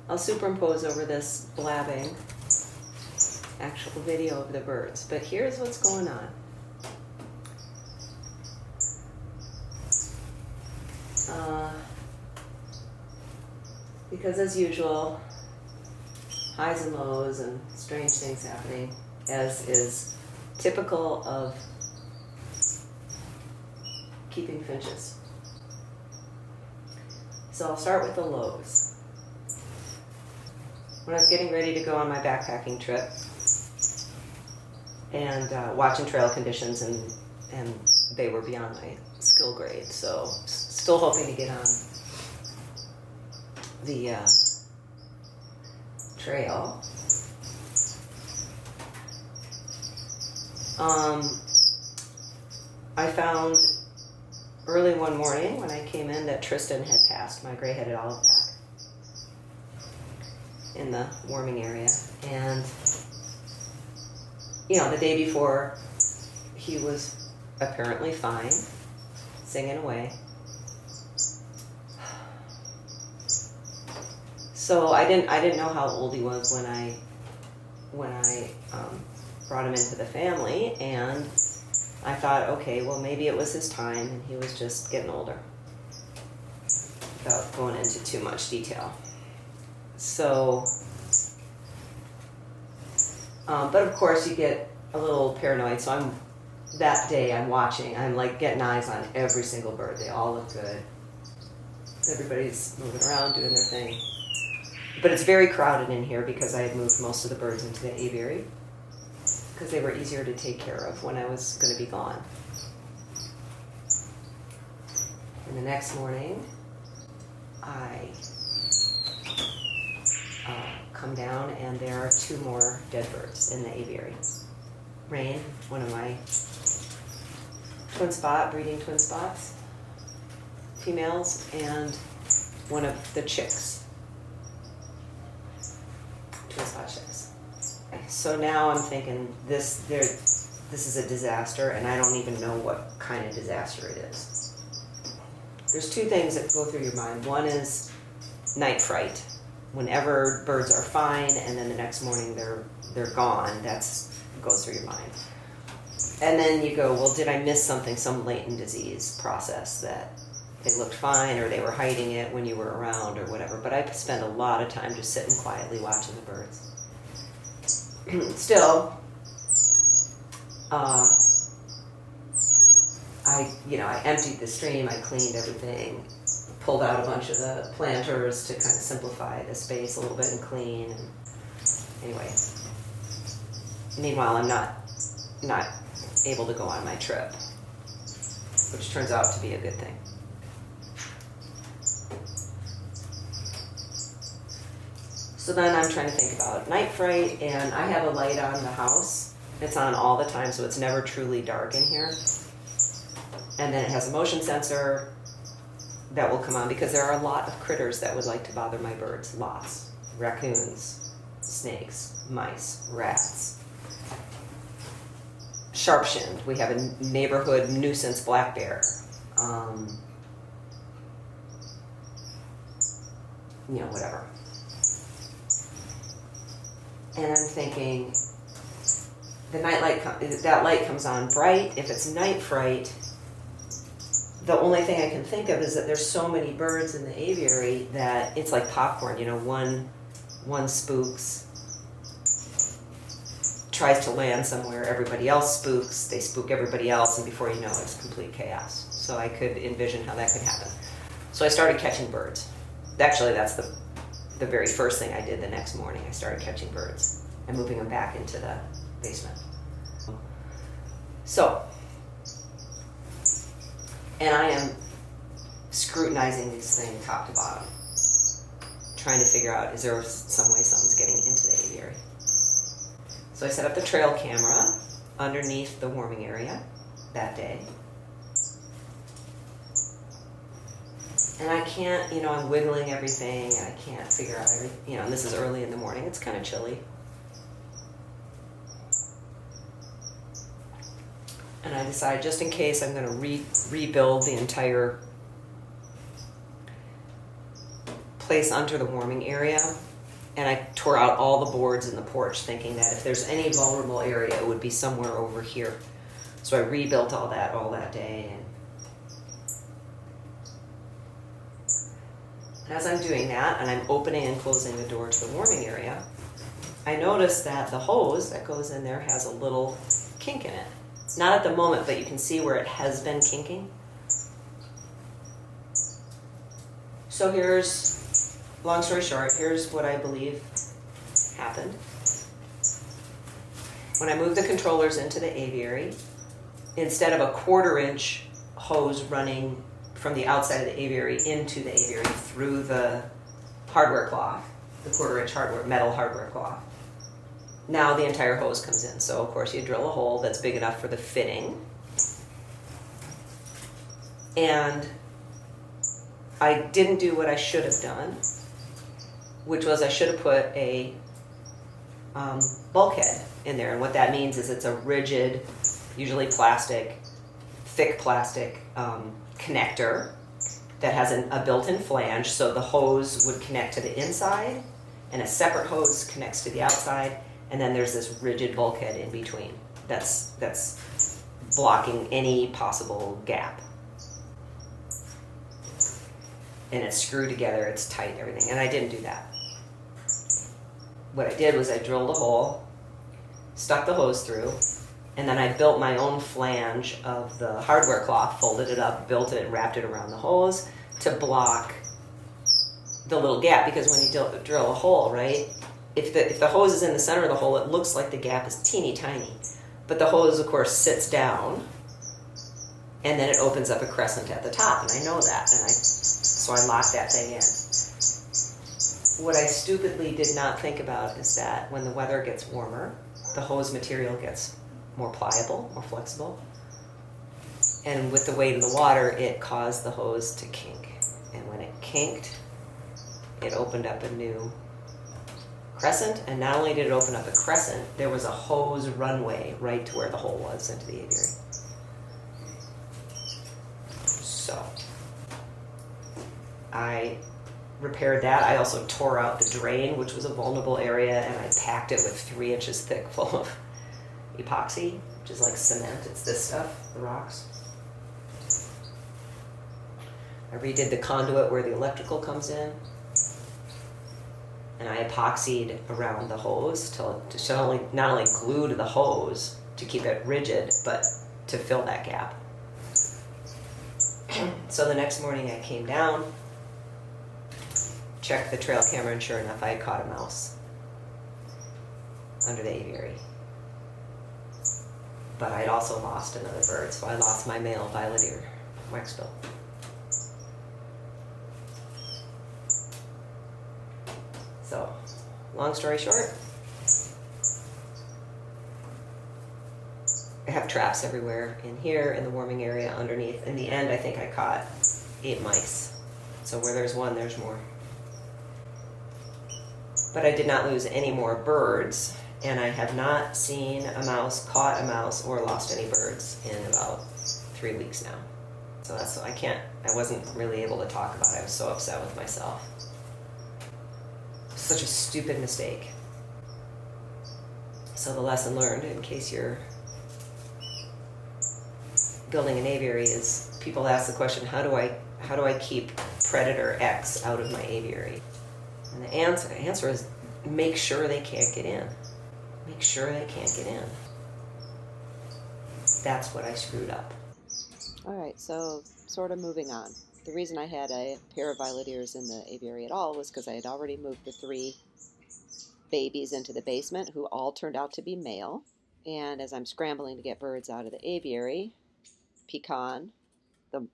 I'll superimpose over this blabbing actual video of the birds. But here's what's going on. Because as usual, highs and lows and strange things happening, as is typical of keeping finches. So I'll start with the lows. When I was getting ready to go on my backpacking trip and watching trail conditions, and they were beyond my skill grade, so still hoping to get on the trail. I found early one morning when I came in that Tristan had passed, my gray-headed oliveback, in the warming area. And, you know, the day before, he was apparently fine, singing away. So I didn't know how old he was when I brought him into the family, and I thought, okay, well, maybe it was his time and he was just getting older, without going into too much detail. So, but of course you get a little paranoid, so that day I'm watching, I'm like getting eyes on every single bird. They all look good. Everybody's moving around, doing their thing. But it's very crowded in here because I had moved most of the birds into the aviary because they were easier to take care of when I was going to be gone. And the next morning, I come down and there are 2 more dead birds in the aviary. Rain, one of my breeding twin spots, females, and one of the chicks. Twin spot chicks. So now I'm thinking this is a disaster, and I don't even know what kind of disaster it is. There's 2 things that go through your mind. One is night fright. Whenever birds are fine and then the next morning they're gone, goes through your mind. And then you go, well, did I miss something, some latent disease process that they looked fine or they were hiding it when you were around or whatever. But I spend a lot of time just sitting quietly watching the birds. Still, I emptied the stream, I cleaned everything, pulled out a bunch of the planters to kind of simplify the space a little bit and clean. And anyway, meanwhile, I'm not able to go on my trip, which turns out to be a good thing. So then I'm trying to think about night fright, and I have a light on the house. It's on all the time, so it's never truly dark in here. And then it has a motion sensor that will come on because there are a lot of critters that would like to bother my birds. Lots. Raccoons, snakes, mice, rats. Sharp-shinned. We have a neighborhood nuisance black bear. Whatever. And I'm thinking, that light comes on bright. If it's night fright, the only thing I can think of is that there's so many birds in the aviary that it's like popcorn. One spooks, tries to land somewhere, everybody else spooks, they spook everybody else, and before you know it, it's complete chaos. So I could envision how that could happen. So I started catching birds. Actually, that's the very first thing I did the next morning. I started catching birds and moving them back into the basement. So, and I am scrutinizing this thing top to bottom, trying to figure out, is there some way something's getting into the aviary? So I set up the trail camera underneath the warming area that day. And I can't, I'm wiggling everything, and I can't figure out everything, and this is early in the morning, it's kind of chilly. And I decided, just in case, I'm going to rebuild the entire place under the warming area And I tore out all the boards in the porch thinking that if there's any vulnerable area, it would be somewhere over here. So I rebuilt all that day. And as I'm doing that, and I'm opening and closing the door to the warming area, I notice that the hose that goes in there has a little kink in it. Not at the moment, but you can see where it has been kinking. So here's, long story short, here's what I believe happened. When I moved the controllers into the aviary, instead of a 1/4 inch hose running from the outside of the aviary into the aviary through the hardware cloth, the 1/4 inch metal hardware cloth, now the entire hose comes in. So of course you drill a hole that's big enough for the fitting. And I didn't do what I should have done, which was I should have put a bulkhead in there. And what that means is it's a rigid, usually plastic, thick plastic connector that has a built-in flange, so the hose would connect to the inside and a separate hose connects to the outside, and then there's this rigid bulkhead in between that's blocking any possible gap. And it's screwed together, it's tight and everything, and I didn't do that. What I did was I drilled a hole, stuck the hose through, and then I built my own flange of the hardware cloth, folded it up, built it, and wrapped it around the hose to block the little gap. Because when you drill a hole, right, if the hose is in the center of the hole, it looks like the gap is teeny tiny. But the hose, of course, sits down, and then it opens up a crescent at the top, and I know that, so I locked that thing in. What I stupidly did not think about is that when the weather gets warmer, the hose material gets more pliable, more flexible. And with the weight of the water, it caused the hose to kink. And when it kinked, it opened up a new crescent. And not only did it open up a crescent, there was a hose runway right to where the hole was into the aviary. So I repaired that. I also tore out the drain, which was a vulnerable area, and I packed it with 3 inches thick full of epoxy, which is like cement. It's this stuff, the rocks. I redid the conduit where the electrical comes in, and I epoxied around the hose to not only glue to the hose to keep it rigid, but to fill that gap. So the next morning I came down, checked the trail camera, and sure enough I had caught a mouse under the aviary. But I'd also lost another bird, so I lost my male violet ear waxbill. So, long story short, I have traps everywhere, in here, in the warming area, underneath. In the end, I think I caught 8 mice. So where there's one, there's more. But I did not lose any more birds, and I have not seen a mouse, caught a mouse, or lost any birds in about 3 weeks now. So that's, I wasn't really able to talk about it. I was so upset with myself. Such a stupid mistake. So the lesson learned, in case you're building an aviary, is people ask the question, how do I keep predator X out of my aviary? And the answer is, make sure they can't get in. Make sure they can't get in. That's what I screwed up. All right, so sort of moving on. The reason I had a pair of violet ears in the aviary at all was because I had already moved the 3 babies into the basement, who all turned out to be male. And as I'm scrambling to get birds out of the aviary, Pecan, the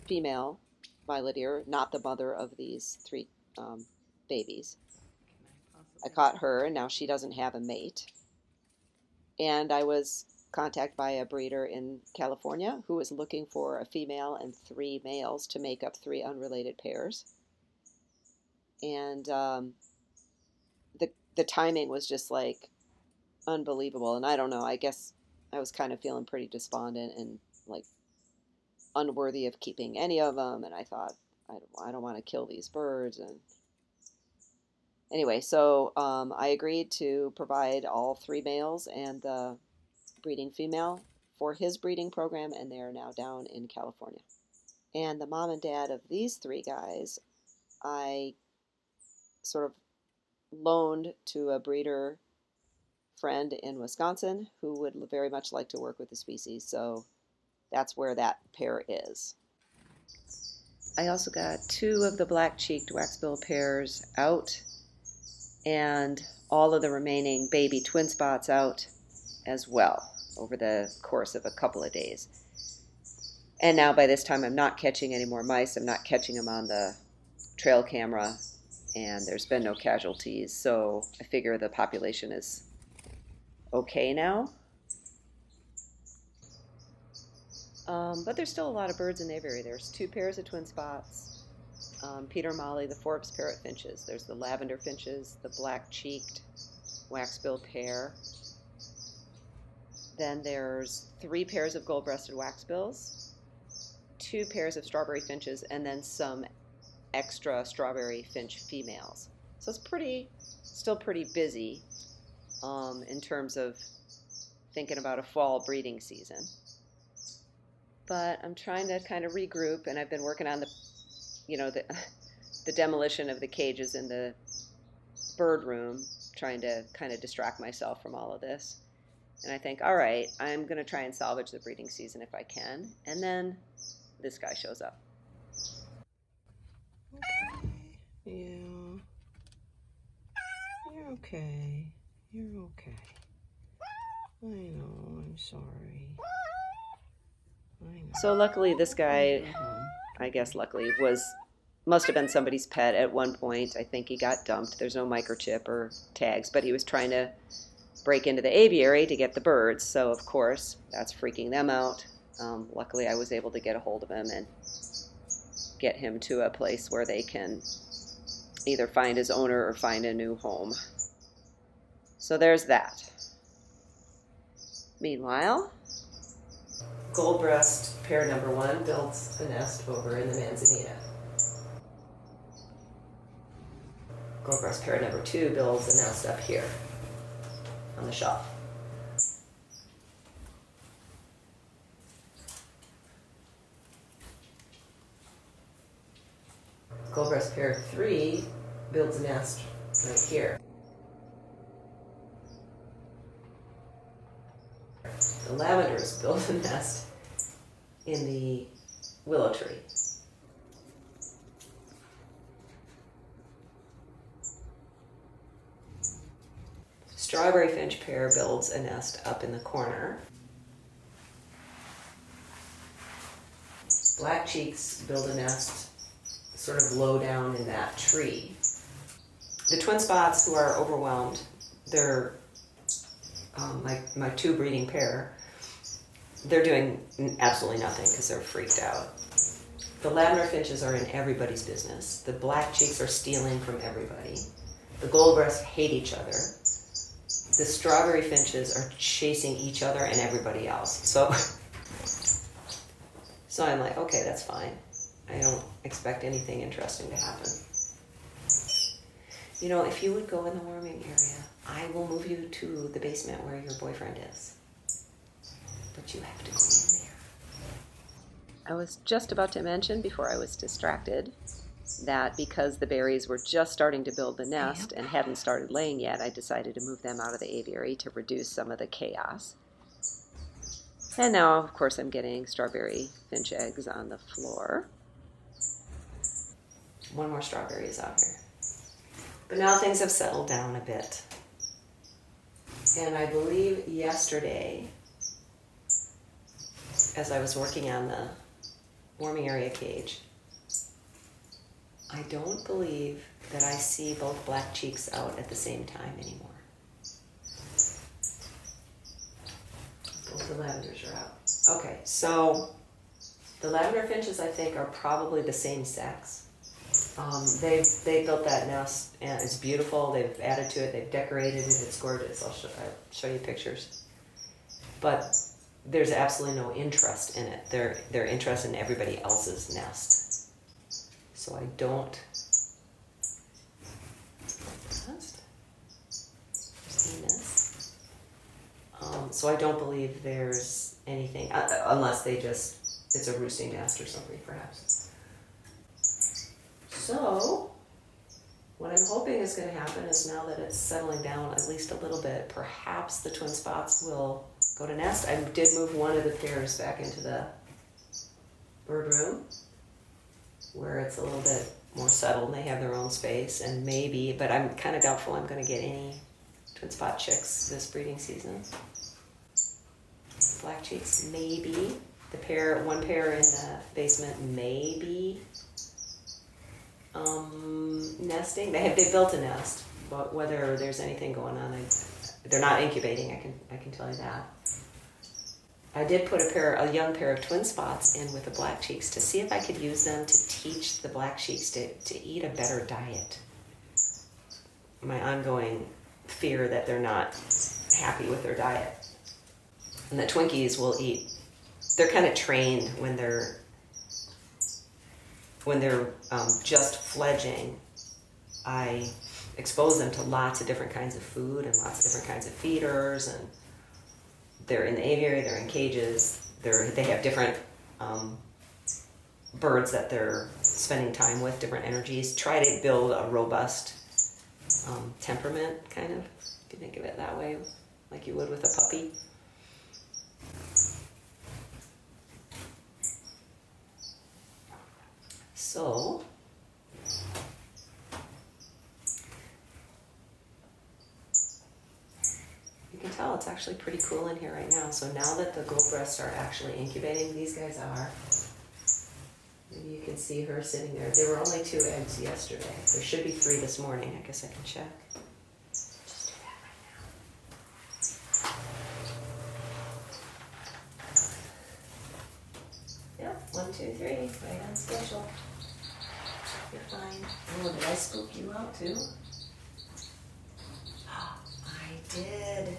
female violet ear, not the mother of these 3 babies, I caught her, and now she doesn't have a mate. And I was contacted by a breeder in California who was looking for a female and 3 males to make up 3 unrelated pairs. And the timing was just like unbelievable. And I don't know, I guess I was kind of feeling pretty despondent and like unworthy of keeping any of them. And I thought, I don't want to kill these birds. And Anyway, so I agreed to provide all 3 males and the breeding female for his breeding program, and they are now down in California. And the mom and dad of these 3 guys, I sort of loaned to a breeder friend in Wisconsin who would very much like to work with the species, so that's where that pair is. I also got 2 of the black-cheeked waxbill pairs out, and all of the remaining baby twin spots out as well over the course of a couple of days. And now by this time I'm not catching any more mice. I'm not catching them on the trail camera, and there's been no casualties, so I figure the population is okay now. But there's still a lot of birds in the aviary. There's 2 pairs of twin spots, Peter and Molly, the Forbes parrot finches. There's the lavender finches, the black-cheeked waxbill pair. Then there's 3 pairs of gold-breasted waxbills, 2 pairs of strawberry finches, and then some extra strawberry finch females. So it's still pretty busy in terms of thinking about a fall breeding season. But I'm trying to kind of regroup, and I've been working on the demolition of the cages in the bird room, trying to kind of distract myself from all of this. And I think, all right, I'm going to try and salvage the breeding season if I can. And then this guy shows up. Okay. Yeah. You're okay. You're okay. I know. I'm sorry. I know. So luckily this guy, I guess luckily, must have been somebody's pet at one point. I think he got dumped. There's no microchip or tags, but he was trying to break into the aviary to get the birds. So of course, that's freaking them out. Luckily I was able to get a hold of him and get him to a place where they can either find his owner or find a new home. So there's that. Meanwhile, Goldbreast pair number 1 builds a nest over in the manzanita. Goldbreast pair number 2 builds a nest up here on the shelf. Goldbreast pair 3 builds a nest right here. The lavenders build a nest in the willow tree. Strawberry finch pair builds a nest up in the corner. Black cheeks build a nest sort of low down in that tree. The twin spots who are overwhelmed, they're my 2 breeding pair, they're doing absolutely nothing because they're freaked out. The lavender finches are in everybody's business. The black cheeks are stealing from everybody. The goldbreasts hate each other. The strawberry finches are chasing each other and everybody else. So I'm like, okay, that's fine. I don't expect anything interesting to happen. You know, if you would go in the warming area, I will move you to the basement where your boyfriend is. But you have to go in there. I was just about to mention before I was distracted that because the berries were just starting to build the nest and hadn't started laying yet, I decided to move them out of the aviary to reduce some of the chaos. And now, of course, I'm getting strawberry finch eggs on the floor. One more strawberry is out here. But now things have settled down a bit. And I believe yesterday, as I was working on the warming area cage, I don't believe that I see both black cheeks out at the same time anymore. Both the lavenders are out. Okay, so the lavender finches, I think, are probably the same sex. They built that nest, and it's beautiful. They've added to it. They've decorated it. It's gorgeous. I'll show you pictures. But there's absolutely no interest in it. They're interested in everybody else's nest. So I don't seen this. So I don't believe there's anything, unless it's a roosting nest or something perhaps. So, what I'm hoping is going to happen is now that it's settling down at least a little bit, perhaps the twin spots will go to nest. I did move one of the pairs back into the bird room where it's a little bit more settled and they have their own space, and maybe, but I'm kind of doubtful I'm going to get any twin spot chicks this breeding season. Black cheeks, maybe. One pair in the basement, maybe. Nesting. They built a nest, but whether there's anything going on, they're not incubating. I can tell you that. I did put a young pair of twin spots in with the black cheeks to see if I could use them to teach the black cheeks to eat a better diet. My ongoing fear that they're not happy with their diet, and the Twinkies will eat. They're kind of trained when they're just fledgling. I expose them to lots of different kinds of food and lots of different kinds of feeders, and they're in the aviary, they're in cages, they have different birds that they're spending time with, different energies. Try to build a robust temperament, kind of, if you think of it that way, like you would with a puppy. So, you can tell it's actually pretty cool in here right now. So now that the gold breasts are actually incubating, these guys are. Maybe you can see her sitting there. There were only 2 eggs yesterday. There should be 3 this morning. I guess I can check. Just do that right now. Yep, 1, 2, 3, right on schedule. You're fine. Oh, did I spook you out too? I did.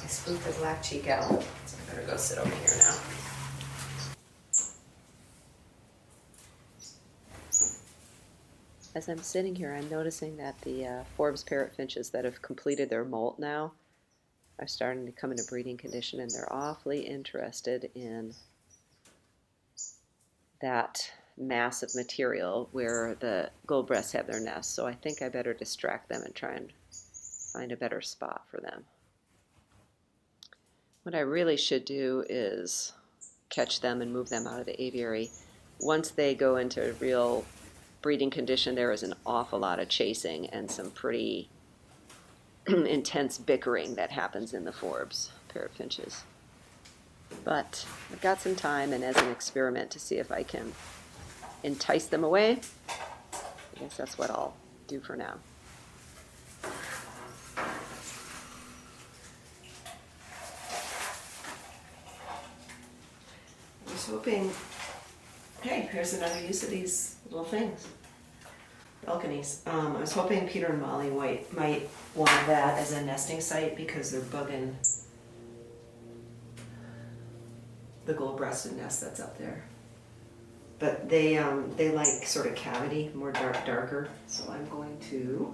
I spooked the black cheek out. So I better go sit over here now. As I'm sitting here, I'm noticing that the Forbes parrot finches that have completed their molt now are starting to come into breeding condition, and they're awfully interested in that mass of material where the gold breasts have their nests. So I think I better distract them and try and find a better spot for them. What I really should do is catch them and move them out of the aviary. Once they go into real breeding condition, there is an awful lot of chasing and some pretty intense bickering that happens in the Forbes parrot finches. But I've got some time, and as an experiment to see if I can entice them away, I guess that's what I'll do for now. I was hoping, hey, here's another use of these little things. Balconies. I was hoping Peter and Molly White might want that as a nesting site because they're bugging the gold-breasted nest that's up there. But they like sort of cavity, more darker. So I'm going to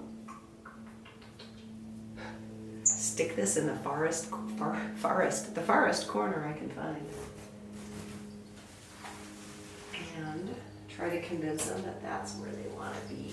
stick this in the farthest corner I can find, and try to convince them that that's where they want to be.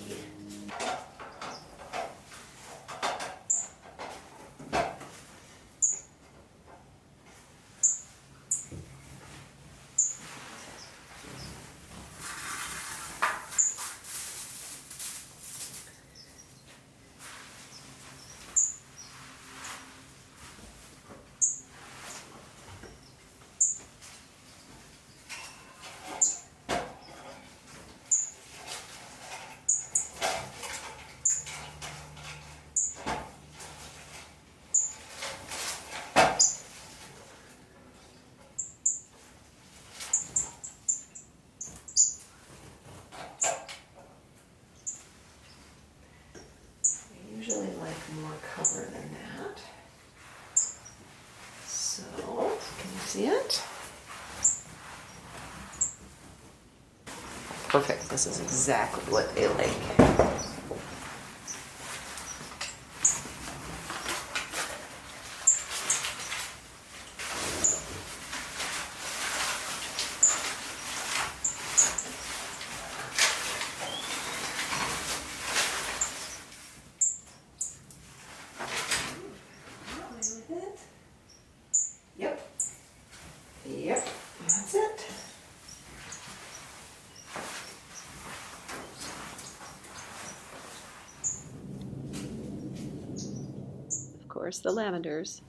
Usually like more cover than that. So, can you see it? Perfect. This is exactly what they like. course, the lavenders.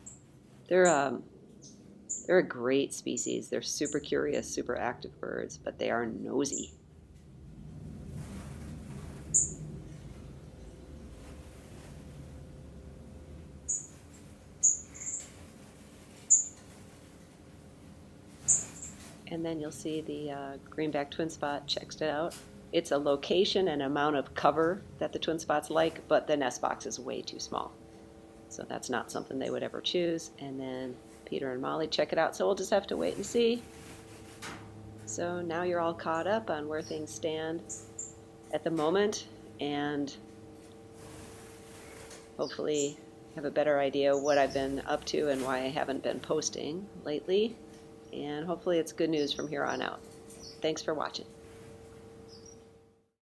They're a great species. They're super curious, super active birds, but they are nosy. And then you'll see the greenback twin spot checks it out. It's a location and amount of cover that the twin spots like, but the nest box is way too small. So that's not something they would ever choose. And then Peter and Molly check it out, so we'll just have to wait and see. So now you're all caught up on where things stand at the moment, and hopefully have a better idea what I've been up to and why I haven't been posting lately. And hopefully it's good news from here on out. Thanks for watching.